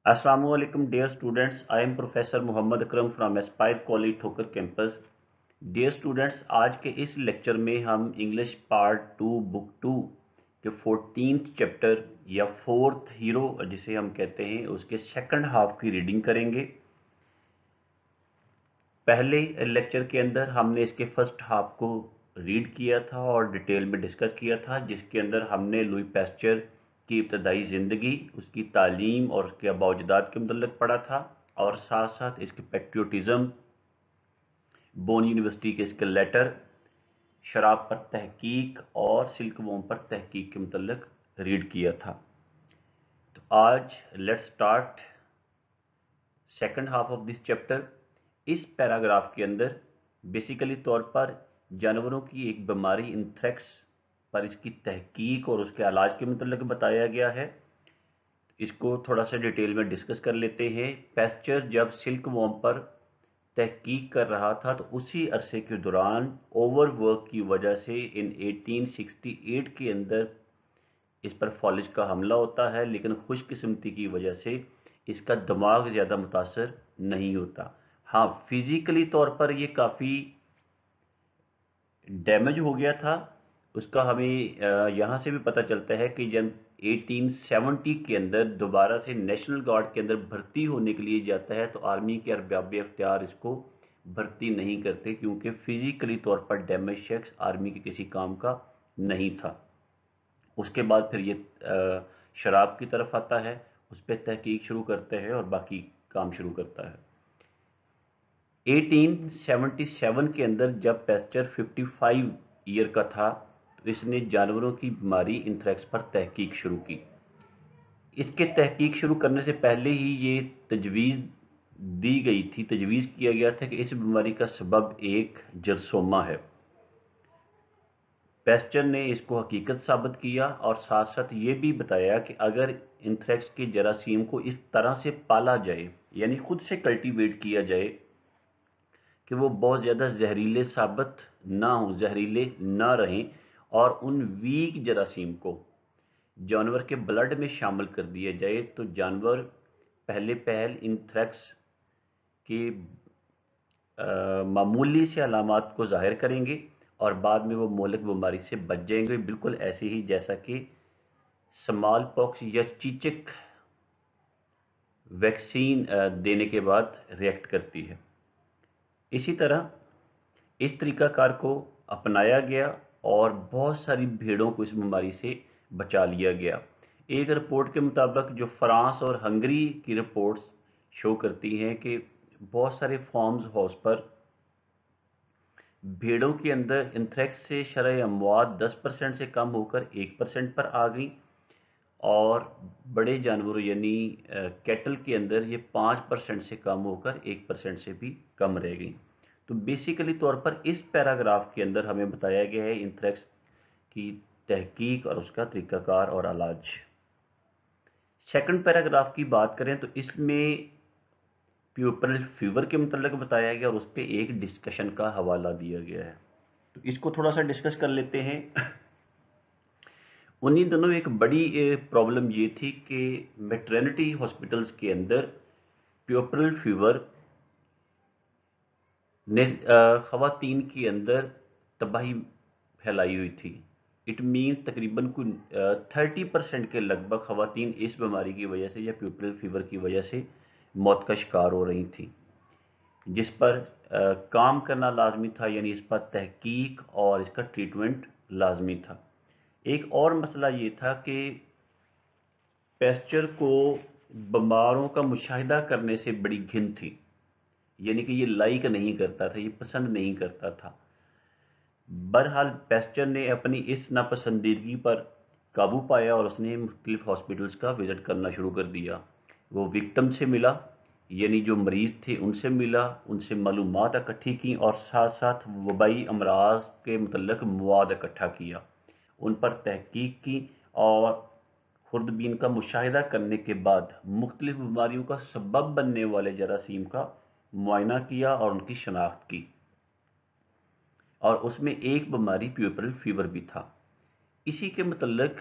Assalamualaikum dear students, I am Professor Muhammad Akram from Aspire College ठोकर campus. Dear students, आज के इस lecture में हम इंग्लिश पार्ट 2 बुक 2 के 14th चैप्टर या फोर्थ हीरो जिसे हम कहते हैं उसके सेकंड हाफ की रीडिंग करेंगे। पहले लेक्चर के अंदर हमने इसके फर्स्ट हाफ को रीड किया था और डिटेल में डिस्कस किया था, जिसके अंदर हमने लुई पैस्चर की इब्तदाई ज़िंदगी, उसकी तालीम और उसके अबाउजदाद के मतलब पढ़ा था, और साथ साथ इसके पैट्रियोटिज़म, बोन यूनिवर्सिटी के इसके लेटर, शराब पर तहकीक और सिल्क वॉर्म पर तहकीक के मतलब रीड किया था। तो आज let's start second half of this chapter. इस पैराग्राफ के अंदर बेसिकली तौर पर जानवरों की एक बीमारी इंथ्रेक्स पर इसकी तहकीक और उसके इलाज के मतलब बताया गया है। इसको थोड़ा सा डिटेल में डिस्कस कर लेते हैं। पैस्चर जब सिल्क वॉर्म पर तहकीक कर रहा था तो उसी अरसे के दौरान ओवरवर्क की वजह से इन 1868 के अंदर इस पर फॉलिज का हमला होता है, लेकिन खुशकिस्मती की वजह से इसका दिमाग ज़्यादा मुतासर नहीं होता। हाँ, फिजिकली तौर पर ये काफ़ी डैमेज हो गया था। उसका हमें यहाँ से भी पता चलता है कि जब 1870 के अंदर दोबारा से नेशनल गार्ड के अंदर भर्ती होने के लिए जाता है तो आर्मी के अरबाब इख्तियार इसको भर्ती नहीं करते, क्योंकि फिजिकली तौर पर डैमेज शख्स आर्मी के किसी काम का नहीं था। उसके बाद फिर ये शराब की तरफ आता है, उस पर तहकीक शुरू करते हैं और बाकी काम शुरू करता है। 1877 के अंदर जब पैस्चर 55 ईयर का था तो इसने जानवरों की बीमारी इंथ्रेक्स पर तहकीक शुरू की। इसके तहकीक शुरू करने से पहले ही ये तजवीज़ किया गया था कि इस बीमारी का सबब एक जरसोमा है। पैस्चर ने इसको हकीकत साबित किया और साथ साथ ये भी बताया कि अगर इंथ्रेक्स के जरासीम को इस तरह से पाला जाए, यानी खुद से कल्टीवेट किया जाए कि वो बहुत ज़्यादा जहरीले साबित ना हों, जहरीले ना रहें, और उन वीक जरासीम को जानवर के ब्लड में शामिल कर दिया जाए, तो जानवर पहल इंथ्रेक्स के मामूली से अलामात को ज़ाहिर करेंगे और बाद में वो मोहलिक बीमारी से बच जाएंगे, बिल्कुल ऐसे ही जैसा कि स्मॉल पॉक्स या चीचक वैक्सीन देने के बाद रिएक्ट करती है। इसी तरह इस तरीक़ाकार को अपनाया गया और बहुत सारी भेड़ों को इस बीमारी से बचा लिया गया। एक रिपोर्ट के मुताबिक जो फ्रांस और हंगरी की रिपोर्ट्स शो करती हैं कि बहुत सारे फार्म्स हाउस पर भेड़ों के अंदर इंथ्रेक्स से शरह अमवात 10% से कम होकर 1% पर आ गई, और बड़े जानवरों यानी कैटल के अंदर ये 5% से कम होकर 1% से भी कम रह गई। तो बेसिकली तौर पर इस पैराग्राफ के अंदर हमें बताया गया है इंथ्रेक्स की तहकीक और उसका तरीक़ाकार और इलाज। सेकंड पैराग्राफ की बात करें तो इसमें प्यूपरल फीवर के मतलब बताया गया और उस पर एक डिस्कशन का हवाला दिया गया है। तो इसको थोड़ा सा डिस्कस कर लेते हैं। उन्हीं दिनों एक बड़ी प्रॉब्लम ये थी कि मैटरनिटी हॉस्पिटल्स के अंदर प्यूपरल फीवर ने ख़वातीन के अंदर तबाही फैलाई हुई थी। इट मीन्स तकरीबन कुल 30% के लगभग ख़वातीन इस बीमारी की वजह से या प्यूपरल फीवर की वजह से मौत का शिकार हो रही थी, जिस पर काम करना लाजमी था, यानी इस पर तहकीक और इसका ट्रीटमेंट लाजमी था। एक और मसला ये था कि पैस्चर को बीमारों का मुशाहिदा करने से बड़ी घिन थी, यानी कि ये लाइक नहीं करता था, ये पसंद नहीं करता था। बहरहाल पैस्चर ने अपनी इस नापसंदीदगी पर काबू पाया और उसने मुख्तलिफ हॉस्पिटल्स का विज़िट करना शुरू कर दिया। वो विक्टिम से मिला, यानी जो मरीज़ थे उनसे मिला, उनसे मालूमात इकट्ठी की और साथ साथ वबाई अमराज के मतलब मवाद इकट्ठा किया, उन पर तहकीक की और खुर्दबीन का मुशाहिदा करने के बाद मुख्तलिफ बीमारियों का सबब बनने वाले जरासीम का मुआयना किया और उनकी शनाख्त की, और उसमें एक बीमारी प्यूपरल फीवर भी था। इसी के मतलब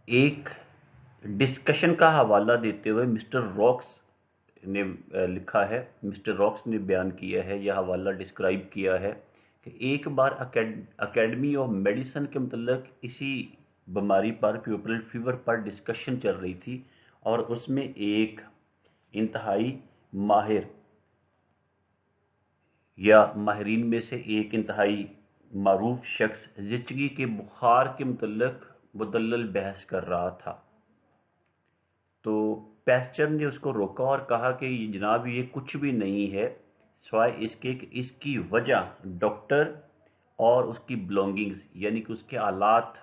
एक डिस्कशन का हवाला देते हुए मिस्टर रॉक्स ने लिखा है, मिस्टर रॉक्स ने बयान किया है, यह हवाला डिस्क्राइब किया है कि एक बार अकेडमी ऑफ मेडिसिन के मतलब इसी बीमारी पर, प्यूपरल फीवर पर डिस्कशन चल रही थी, और उसमें एक इंतहाई माहिर या माहिरीन में से एक इंतहाई मारूफ शख्स ज़िचगी के बुखार के मुतल्लिक मुदल्लल बहस कर रहा था। तो पैस्चर ने उसको रोका और कहा कि जनाब ये कुछ भी नहीं है सिवाय इसके कि इसकी वजह डॉक्टर और उसकी बिलोंगिंग्स यानी कि उसके आलात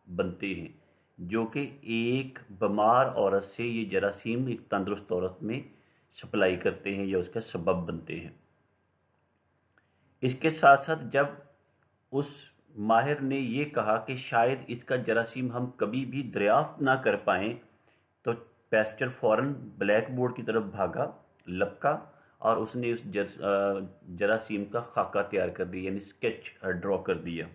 बनते हैं, जो कि एक बीमार औरत से ये जरासीम एक तंदुरुस्त औरत में सप्लाई करते हैं या उसका सबब बनते हैं। इसके साथ साथ जब उस माहिर ने ये कहा कि शायद इसका जरासीम हम कभी भी दरियाफ्त ना कर पाएं, तो पैस्चर फौरन ब्लैक बोर्ड की तरफ भागा, लपका, और उसने उस जरासीम का खाका तैयार कर दिया, यानी स्केच ड्रॉ कर दिया।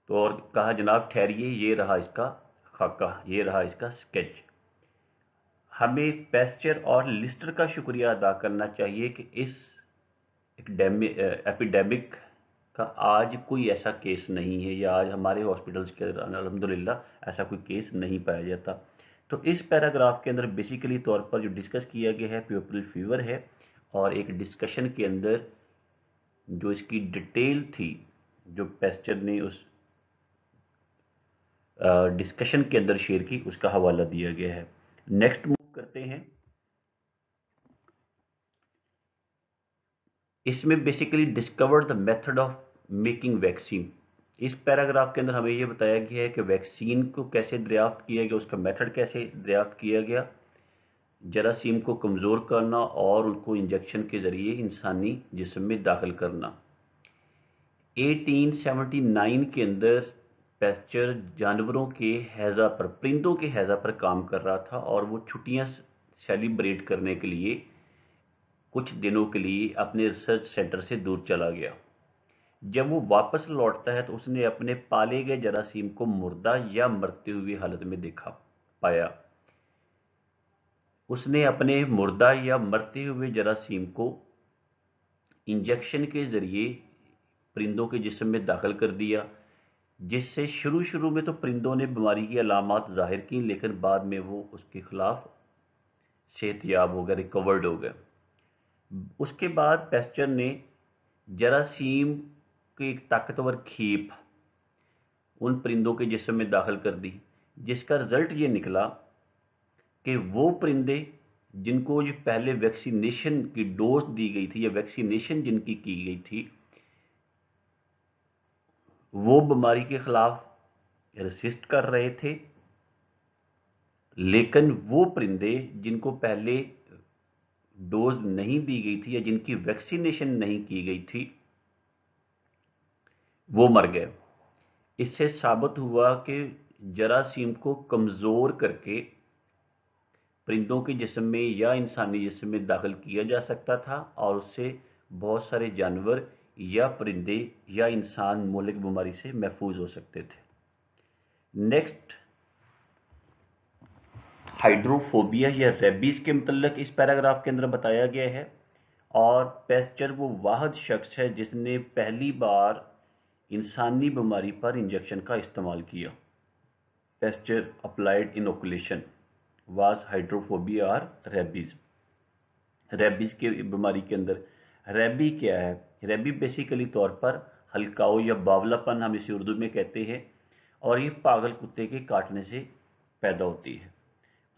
तो और कहा जनाब ठहरिए, ये रहा इसका खाका, ये रहा इसका स्केच। हमें पैस्चर और लिस्टर का शुक्रिया अदा करना चाहिए कि इस एपिडेमिक का आज कोई ऐसा केस नहीं है, या आज हमारे हॉस्पिटल्स के अल्हम्दुलिल्लाह ऐसा कोई केस नहीं पाया जाता। तो इस पैराग्राफ के अंदर बेसिकली तौर पर जो डिस्कस किया गया है प्यूपरल फीवर है, और एक डिस्कशन के अंदर जो इसकी डिटेल थी जो पैस्चर ने उस डिस्कशन के अंदर शेयर की, उसका हवाला दिया गया है। नेक्स्ट मूव करते हैं। इसमें basically discovered the method of making vaccine. इस पैराग्राफ के अंदर हमें यह बताया गया है कि वैक्सीन को कैसे दरियाफ्त किया गया, उसका मेथड कैसे दरियाफ्त किया गया, जरासीम को कमज़ोर करना और उनको इंजेक्शन के ज़रिए इंसानी जिस्म में दाखिल करना। 1879 के अंदर पैस्चर जानवरों के हैज़ा पर, परिंदों के हैज़ा पर काम कर रहा था, और वो छुट्टियां सेलिब्रेट करने के लिए कुछ दिनों के लिए अपने रिसर्च सेंटर से दूर चला गया। जब वो वापस लौटता है तो उसने अपने पाले गए जरासीम को मुर्दा या मरते हुए हालत में देखा पाया। उसने अपने मुर्दा या मरते हुए जरासीम को इंजेक्शन के जरिए परिंदों के जिस्म में दाखिल कर दिया, जिससे शुरू में तो परिंदों ने बीमारी की अलामात जाहिर की, लेकिन बाद में वो उसके खिलाफ सेहतयाब हो गए, रिकवर्ड हो गए। उसके बाद पैस्चर ने जरासीम की एक ताकतवर खेप उन परिंदों के जिस्म में दाखिल कर दी, जिसका रिजल्ट ये निकला कि वो परिंदे जिनको जो पहले वैक्सीनेशन की डोज दी गई थी या वैक्सीनेशन जिनकी की गई थी, वो बीमारी के खिलाफ रेसिस्ट कर रहे थे, लेकिन वो परिंदे जिनको पहले डोज नहीं दी गई थी या जिनकी वैक्सीनेशन नहीं की गई थी, वो मर गए। इससे साबित हुआ कि जरासीम को कमज़ोर करके परिंदों के जिस्म में या इंसानी जिस्म में दाखिल किया जा सकता था, और उससे बहुत सारे जानवर या परिंदे या इंसान मोहलिक बीमारी से महफूज हो सकते थे। नेक्स्ट, हाइड्रोफोबिया या रेबीज के मतलब इस पैराग्राफ के अंदर बताया गया है, और पैस्चर वो वाहिद शख्स है जिसने पहली बार इंसानी बीमारी पर इंजेक्शन का इस्तेमाल किया। Pasture applied inoculation was hydrophobia और रेबीज। रेबीज के बीमारी के अंदर रेबी क्या है? रेबी बेसिकली तौर पर हल्काओ या बावलापन हम इसे उर्दू में कहते हैं, और ये पागल कुत्ते के काटने से पैदा होती है,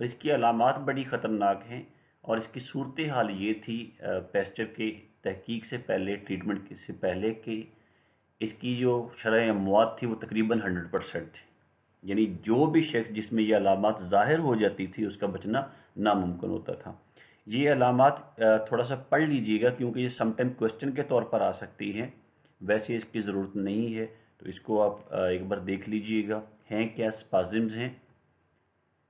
और इसकी अलामात बड़ी ख़तरनाक हैं। और इसकी सूरत हाल ये थी पैस्चर के तहकीक से पहले, ट्रीटमेंट से पहले, कि इसकी जो शरह अमवात थी वो तकरीबन 100% थी, यानी जो भी शख्स जिसमें ये अलामात ज़ाहिर हो जाती थी उसका बचना नामुमकिन होता था। ये अलामात थोड़ा सा पढ़ लीजिएगा, क्योंकि ये समटाइम क्वेश्चन के तौर पर आ सकती हैं, वैसे इसकी ज़रूरत नहीं है, तो इसको आप एक बार देख लीजिएगा। हैं क्या? स्पाज़म्स हैं,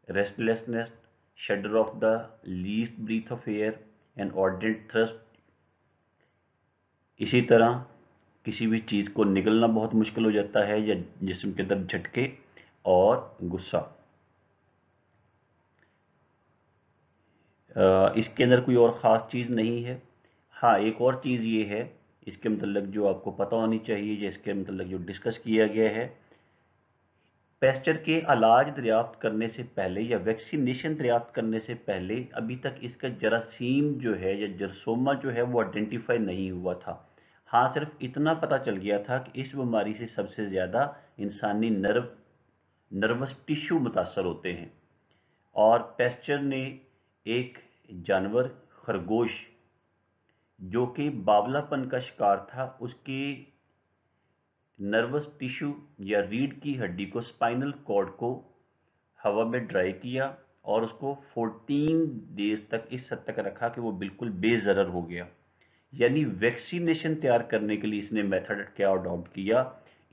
restlessness, shudder of the least breath of air, and ordinate thrust. इसी तरह किसी भी चीज़ को निगलना बहुत मुश्किल हो जाता है, या जिस्म के अंदर झटके और गुस्सा। اس کے اندر کوئی اور ख़اص چیز نہیں ہے. ہاں ایک اور چیز یہ ہے اس کے متعلق جو آپ کو پتہ ہونی چاہیے، یا اس کے متعلق جو ڈسکس کیا گیا ہے، پیسچر کے علاج دریافت کرنے سے پہلے یا ویکسینیشن دریافت کرنے سے پہلے ابھی تک اس کا جراثیم جو ہے یا جرثومہ جو ہے وہ آئیڈینٹیفائی نہیں ہوا تھا. ہاں صرف اتنا پتہ چل گیا تھا کہ اس بیماری سے سب سے زیادہ انسانی نروس ٹیشو متاثر ہوتے ہیں، اور پیسچر نے ایک جانور خرگوش جو کہ باولا پن کا شکار تھا، اس کے نروس ٹیشو یا ریڑھ کی ہڈی کو، اسپائنل کارڈ کو ہوا میں ڈرائی کیا اور اس کو 14 ڈیز تک اس حد تک رکھا کہ وہ بالکل بے ضرر ہو گیا. یعنی ویکسینیشن تیار کرنے کے لیے اس نے میتھڈ کیا اڈاپٹ کیا.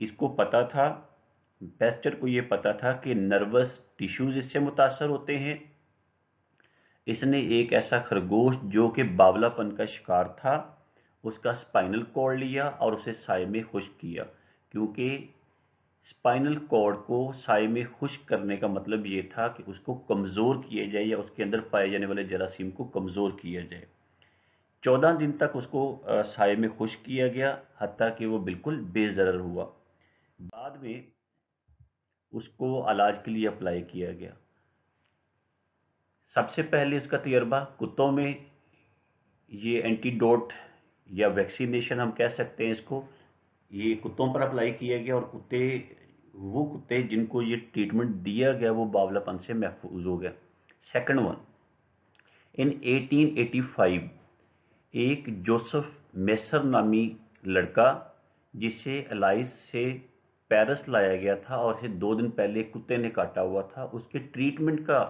اس کو پتا تھا، پیسچر کو یہ پتا تھا کہ نروس ٹیشوز اس سے متاثر ہوتے ہیں. اس نے ایک ایسا خرگوش جو کہ باولا پن کا شکار تھا، اس کا اسپائنل کارڈ لیا اور اسے سائے میں خشک کیا، کیونکہ اسپائنل کارڈ کو سائے میں خشک کرنے کا مطلب یہ تھا کہ اس کو کمزور کیا جائے یا اس کے اندر پائے جانے والے جراثیم کو کمزور کیا جائے. 14 دن تک اس کو سائے میں خشک کیا گیا حتیٰ کہ وہ بالکل بے ضرر ہوا. بعد میں اس کو علاج کے لیے اپلائی کیا گیا. سب سے پہلے اس کا تجربہ کتوں میں، یہ اینٹی ڈوٹ یا ویکسینیشن ہم کہہ سکتے ہیں اس کو، یہ کتوں پر اپلائی کیا گیا، اور وہ کتے جن کو یہ ٹریٹمنٹ دیا گیا وہ باولا پن سے محفوظ ہو گیا. سیکنڈ ون، ان 1885 ایک جوسف میسر نامی لڑکا جسے الائس سے پیرس لایا گیا تھا اور اسے 2 دن پہلے کتے نے کاٹا ہوا تھا، اس کے ٹریٹمنٹ کا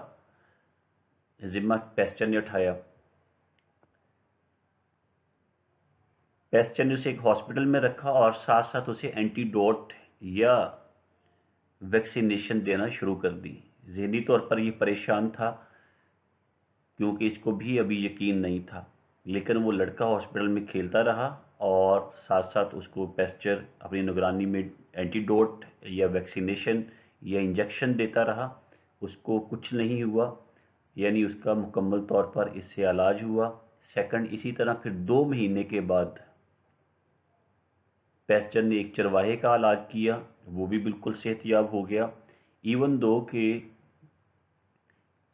ذمہ پیسچر نے اٹھایا. پیسچر نے اسے ایک ہاسپٹل میں رکھا اور ساتھ ساتھ اسے اینٹی ڈوٹ یا ویکسینیشن دینا شروع کر دی. ذہنی طور پر یہ پریشان تھا کیونکہ اس کو بھی ابھی یقین نہیں تھا، لیکن وہ لڑکا ہاسپٹل میں کھیلتا رہا اور ساتھ ساتھ اس کو پیسچر اپنی نگرانی میں اینٹی ڈوٹ یا ویکسینیشن یا انجیکشن دیتا رہا. اس کو کچھ نہیں ہوا، یعنی اس کا مکمل طور پر اس سے علاج ہوا. سیکنڈ، اسی طرح پھر 2 مہینے کے بعد پیسچر نے ایک چرواہے کا علاج کیا، وہ بھی بالکل صحت یاب ہو گیا. ایون دو کہ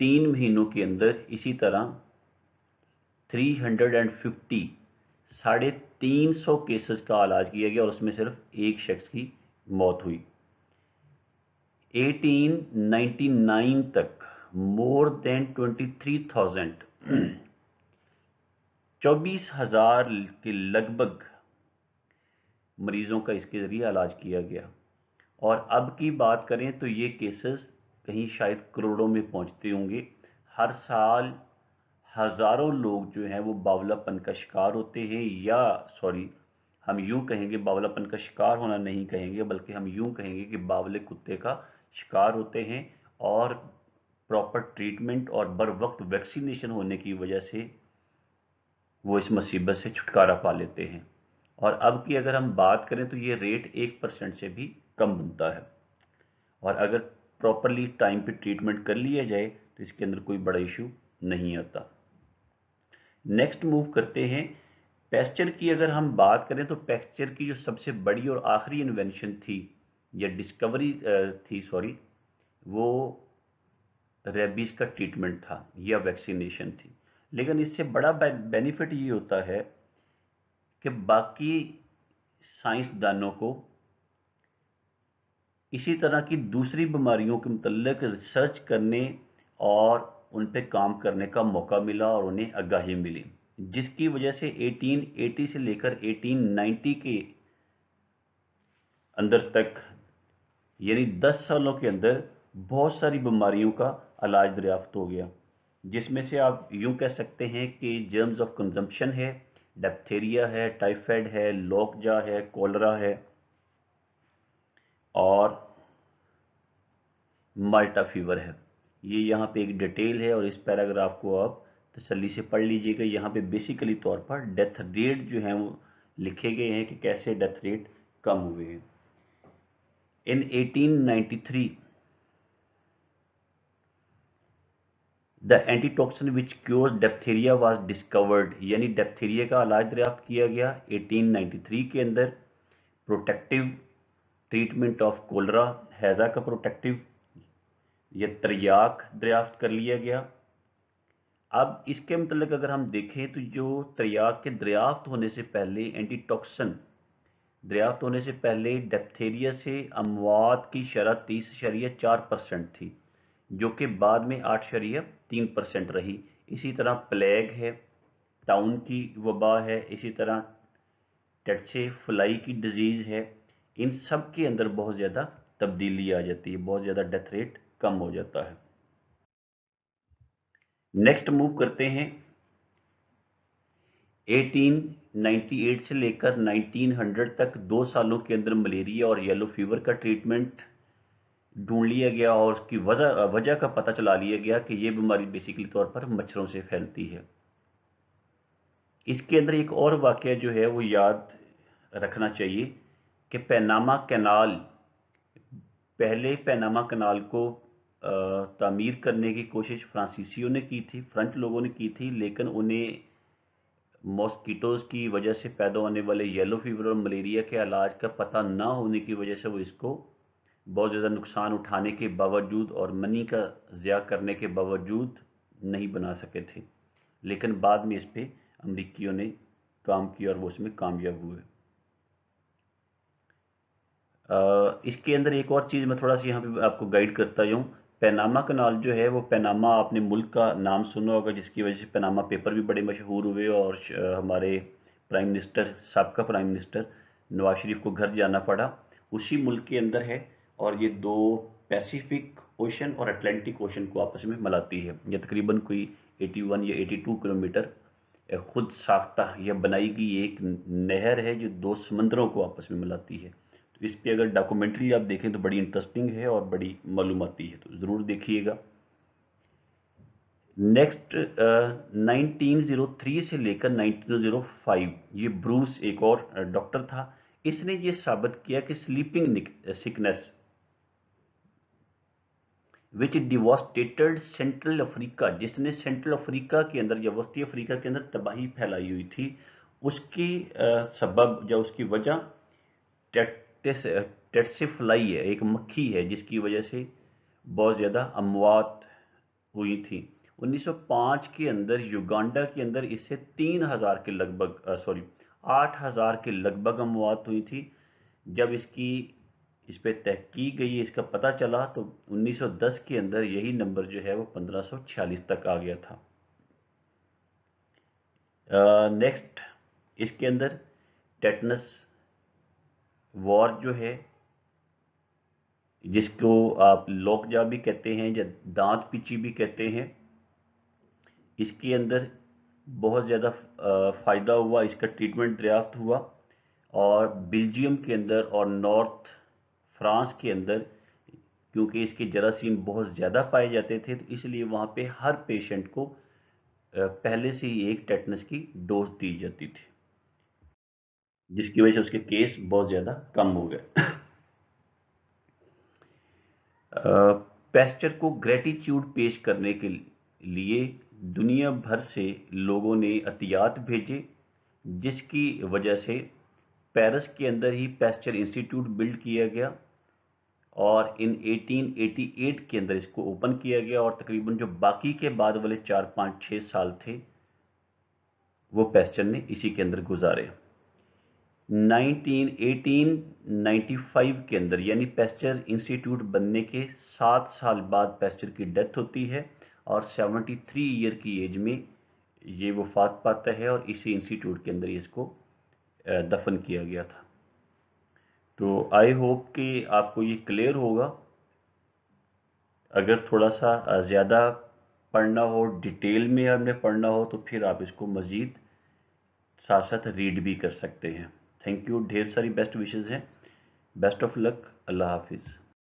3 مہینوں کے اندر اسی طرح 350 350 کیسز کا علاج کیا گیا اور اس میں صرف ایک شخص کی موت ہوئی. 1899 تک more than 23,000 24,000 کے لگ بھگ مریضوں کا اس کے ذریعے علاج کیا گیا. اور اب کی بات کریں تو یہ کیسز کہیں شاید کروڑوں میں پہنچتے ہوں گے. ہر سال ہزاروں لوگ جو ہیں وہ باولا پن کا شکار ہوتے ہیں، یا ہم یوں کہیں گے، باولا پن کا شکار ہونا نہیں کہیں گے بلکہ ہم یوں کہیں گے کہ باولے کتے کا شکار ہوتے ہیں، اور پراپر ٹریٹمنٹ اور بر وقت ویکسینیشن ہونے کی وجہ سے وہ اس مصیبت سے چھٹکارا پا لیتے ہیں. اور اب کی اگر ہم بات کریں تو یہ ریٹ 1% سے بھی کم بنتا ہے، اور اگر پراپرلی ٹائم پہ ٹریٹمنٹ کر لیا جائے تو اس کے اندر کوئی بڑا ایشو نہیں آتا. نیکسٹ موو کرتے ہیں. پیسچر کی اگر ہم بات کریں تو پیسچر کی جو سب سے بڑی اور آخری انوینشن تھی یا ڈسکوری تھی وہ ریبیز کا ٹریٹمنٹ تھا یا ویکسینیشن تھی. لیکن اس سے بڑا بینیفٹ یہ ہوتا ہے کہ باقی سائنسدانوں کو اسی طرح کی دوسری بیماریوں کے متعلق ریسرچ کرنے اور ان پہ کام کرنے کا موقع ملا اور انہیں آگاہی ملی، جس کی وجہ سے 1880 سے لے کر 1890 کے اندر تک، یعنی 10 سالوں کے اندر بہت ساری بیماریوں کا علاج دریافت ہو گیا، جس میں سے آپ یوں کہہ سکتے ہیں کہ جرمز آف کنزمپشن ہے، ڈپتھیریا ہے، ٹائیفائڈ ہے، لوک جا ہے، کولرا ہے، اور مالٹا فیور ہے. یہ یہاں پہ ایک ڈیٹیل ہے اور اس پیراگراف کو آپ تسلی سے پڑھ لیجئے گا. یہاں پہ بیسیکلی طور پر ڈیتھ ریٹ جو ہیں وہ لکھے گئے ہیں کہ کیسے ڈیتھ ریٹ کم ہوئے ہیں. In 1893 the antitoxin which cures diphtheria was discovered, यानी डिप्थीरिया का इलाज दरियाफ्त किया गया 1893 के अंदर। प्रोटेक्टिव ट्रीटमेंट ऑफ कोलरा, हैज़ा का प्रोटेक्टिव या त्रियाक दरियाफ्त कर लिया गया। अब इसके मतलब अगर हम देखें तो जो त्रियाक के दरियाफ्त होने से पहले एंटीटॉक्सिन दरियाफ्त होने से पहले डिप्थीरिया से अमवात की शरह 30.4% थी, जो कि बाद में 8.3% रही। इसी तरह प्लेग है, टाउन की वबा है, इसी तरह टेट्से फ्लाई की डिजीज़ है। इन सब के अंदर बहुत ज़्यादा तब्दीली आ जाती है, बहुत ज़्यादा डेथ रेट कम हो जाता है। नेक्स्ट मूव करते हैं 1898 से लेकर 1900 तक 2 सालों के अंदर मलेरिया और येलो फीवर का ट्रीटमेंट ढूंढ लिया गया और उसकी वजह का पता चला लिया गया कि ये बीमारी बेसिकली तौर पर मच्छरों से फैलती है। इसके अंदर एक और वाकया जो है वो याद रखना चाहिए कि पैनामा कैनाल, पहले पैनामा कैनाल को तामीर करने की कोशिश फ्रांसीसियों ने की थी, फ्रेंच लोगों ने की थी, लेकिन उन्हें मॉस्किटोज़ की वजह से पैदा होने वाले येलो फीवर और मलेरिया के इलाज का पता ना होने की वजह से वो इसको बहुत ज़्यादा नुकसान उठाने के बावजूद और मनी का ज़िया करने के बावजूद नहीं बना सके थे। लेकिन बाद में इस पे अमरीकियों ने काम किया और वो उसमें कामयाब हुए। इसके अंदर एक और चीज़ मैं थोड़ा सा यहाँ पे आपको गाइड करता जाऊँ। पैनामा कनाल जो है वो, पैनामा आपने मुल्क का नाम सुना होगा, जिसकी वजह से पैनामा पेपर भी बड़े मशहूर हुए और हमारे प्राइम मिनिस्टर, साबका प्राइम मिनिस्टर नवाज शरीफ को घर जाना पड़ा। उसी मुल्क के अंदर है और ये दो पैसिफिक ओशन और अटलांटिक ओशन को आपस में मिलाती है। ये तकरीबन कोई 81 या 82 किलोमीटर खुद साख्ता या बनाई गई एक नहर है जो दो समंदरों को आपस में मिलाती है। तो इस पे अगर डॉक्यूमेंट्री आप देखें तो बड़ी इंटरेस्टिंग है और बड़ी मालूमाती है, तो ज़रूर देखिएगा। नेक्स्ट 1903 से लेकर 1905 ये ब्रूस एक और डॉक्टर था। इसने ये साबित किया कि स्लीपिंग सिकनेस विच डिवास्टेटेड सेंट्रल अफ्रीका, जिसने सेंट्रल अफ्रीका के अंदर या वस्ती अफ्रीका के अंदर तबाही फैलाई हुई थी, उसकी सबब या उसकी वजह टेट्सेफ्लाई है, एक मक्खी है जिसकी वजह से बहुत ज़्यादा अमवात हुई थी। 1905 के अंदर युगांडा के अंदर इससे 3000 के लगभग 8000 के लगभग अमवात हुई थी। जब इस पे तहकीक गई, इसका पता चला, तो 1910 के अंदर यही नंबर जो है वो 1546 तक आ गया था। नेक्स्ट इसके अंदर टेटनस वॉर जो है, जिसको आप लोकजा भी कहते हैं या दांत पिची भी कहते हैं, इसके अंदर बहुत ज़्यादा फ़ायदा हुआ, इसका ट्रीटमेंट दरियाफ्त हुआ। और बेल्जियम के अंदर और नॉर्थ फ्रांस के अंदर, क्योंकि इसके जरासीम बहुत ज़्यादा पाए जाते थे, तो इसलिए वहाँ पे हर पेशेंट को पहले से ही एक टेटनस की डोज दी जाती थी, जिसकी वजह से उसके केस बहुत ज़्यादा कम हो गए। पैस्चर को ग्रेटिट्यूड पेश करने के लिए दुनिया भर से लोगों ने अतियात भेजे, जिसकी वजह से पेरिस के अंदर ही पैस्चर इंस्टीट्यूट बिल्ड किया गया और इन 1888 के अंदर इसको ओपन किया गया। और तकरीबन जो बाकी के बाद वाले 4, 5, 6 साल थे वो पैस्चर ने इसी के अंदर गुजारे। 1895 के अंदर, यानी पैस्चर इंस्टीट्यूट बनने के 7 साल बाद पैस्चर की डेथ होती है और 73 ईयर की एज में ये वफात पाता है और इसी इंस्टीट्यूट के अंदर इसको दफन किया गया था। तो आई होप कि आपको ये क्लियर होगा। अगर थोड़ा सा ज़्यादा पढ़ना हो, डिटेल में हमने पढ़ना हो, तो फिर आप इसको मज़ीद साथ साथ रीड भी कर सकते हैं। थैंक यू, ढेर सारी बेस्ट विशेज़ हैं। बेस्ट ऑफ लक, अल्लाह हाफिज़।